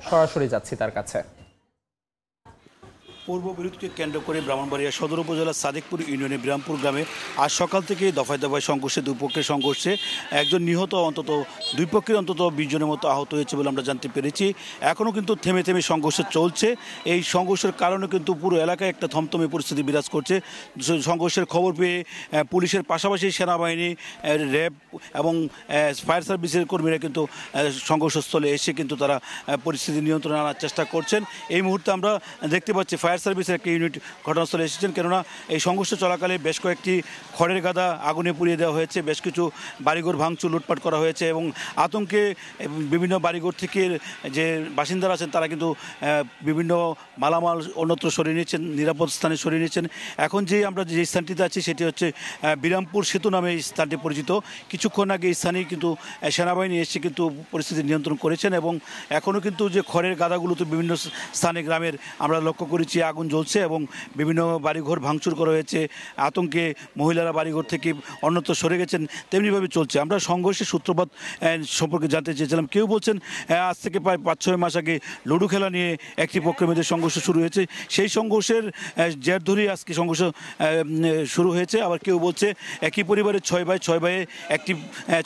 সরাসরি যাচ্ছি তার কাছে। পূর্ব বিরোধকে কেন্দ্র করে ব্রাহ্মণবাড়িয়া সদর উপজেলার সাদেকপুর ইউনিয়নের বিরামপুর গ্রামে আজ সকাল থেকে দফায় দফায় সংঘর্ষে দুই পক্ষের সংঘর্ষে একজন নিহত, অন্তত দুই পক্ষের অন্তত 20 জনের মতো আহত হয়েছে বলে আমরা জানতে পেরেছি। এখনও কিন্তু থেমে থেমে সংঘর্ষ চলছে। এই সংঘর্ষের কারণে কিন্তু পুরো এলাকায় একটা থমথমে পরিস্থিতি বিরাজ করছে। সংঘর্ষের খবর পেয়ে পুলিশের পাশাপাশি সেনাবাহিনী, র্যাব এবং ফায়ার সার্ভিসের কর্মীরা কিন্তু সংঘর্ষস্থলে এসে কিন্তু তারা পরিস্থিতি নিয়ন্ত্রণে আনার চেষ্টা করছেন। এই মুহূর্তে আমরা দেখতে পাচ্ছি ফায়ার সার্ভিসের একটি ইউনিট ঘটনাস্থলে এসেছেন, কেননা এই সংঘর্ষ চলাকালে বেশ কয়েকটি খড়ের গাদা আগুনে পুড়িয়ে দেওয়া হয়েছে, বেশ কিছু বাড়িঘর ভাঙচুর, লুটপাট করা হয়েছে এবং আতঙ্কে বিভিন্ন বাড়িঘর থেকে যে বাসিন্দারা আছেন তারা কিন্তু বিভিন্ন মালামাল অন্যত্র সরিয়ে নিচ্ছেন, নিরাপদ স্থানে সরিয়ে নিচ্ছেন। এখন যে আমরা যে স্থানটিতে আছি সেটি হচ্ছে বিরামপুর সেতু নামে এই স্থানটি পরিচিত। কিছুক্ষণ আগে এই স্থানে কিন্তু সেনাবাহিনী এসে কিন্তু পরিস্থিতি নিয়ন্ত্রণ করেছেন এবং এখনও কিন্তু যে খড়ের গাদাগুলোতে বিভিন্ন স্থানে গ্রামের আমরা লক্ষ্য করেছি আগুন জ্বলছে এবং বিভিন্ন বাড়িঘর ভাঙচুর করা হয়েছে। আতঙ্কে মহিলারা বাড়িঘর থেকে অন্যত্র সরে গেছেন, তেমনিভাবে চলছে। আমরা সংঘর্ষের সূত্রপাত সম্পর্কে জানতে চেয়েছিলাম। কেউ বলছেন আজ থেকে প্রায় 5-6 মাস আগে লুডো খেলা নিয়ে একটি পক্ষের মধ্যে সংঘর্ষ শুরু হয়েছে, সেই সংঘর্ষের জের ধরেই আজকে সংঘর্ষ শুরু হয়েছে। আবার কেউ বলছে একই পরিবারের 6 ভাই, 6 ভাইয়ে একটি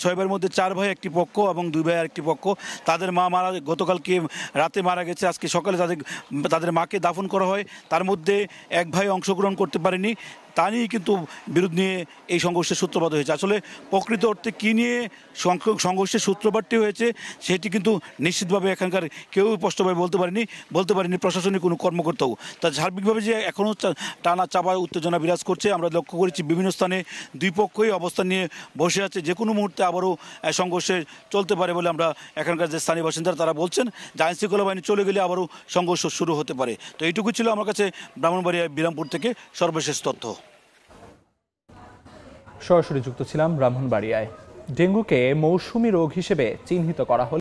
6 ভাইয়ের মধ্যে 4 ভাই একটি পক্ষ এবং 2 ভাই আরেকটি পক্ষ। তাদের মা গতকালকে রাতে মারা গেছে, আজকে সকালে তাদের মাকে দাফন করা হয়। তার মধ্যে এক ভাই অংশগ্রহণ করতে পারেনি, তা নিয়েই কিন্তু বিরোধ নিয়ে এই সংঘর্ষের সূত্রপাত হয়েছে। আসলে প্রকৃত অর্থে কী নিয়ে সংঘর্ষের সূত্রপাতটি হয়েছে সেটি কিন্তু নিশ্চিতভাবে এখানকার কেউ স্পষ্টভাবে বলতে পারেনি প্রশাসনিক কোনো কর্মকর্তাও। তা সার্বিকভাবে যে এখনও টানা চাপা উত্তেজনা বিরাজ করছে, আমরা লক্ষ্য করেছি বিভিন্ন স্থানে দুই পক্ষই অবস্থান নিয়ে বসে আছে। যে কোনো মুহূর্তে আবারও সংঘর্ষে চলতে পারে বলে আমরা এখানকার যে স্থানীয় বাসিন্দারা তারা বলছেন। যে আইনশৃঙ্খলা বাহিনী চলে গেলে আবারও সংঘর্ষ শুরু হতে পারে। তো এইটুকু ছিল আমার কাছে ব্রাহ্মণবাড়িয়া বিরামপুর থেকে সর্বশেষ তথ্য। সরাসরি যুক্ত ছিলাম ব্রাহ্মণবাড়িয়ায়। ডেঙ্গুকে মৌসুমী রোগ হিসেবে চিহ্নিত করা হল।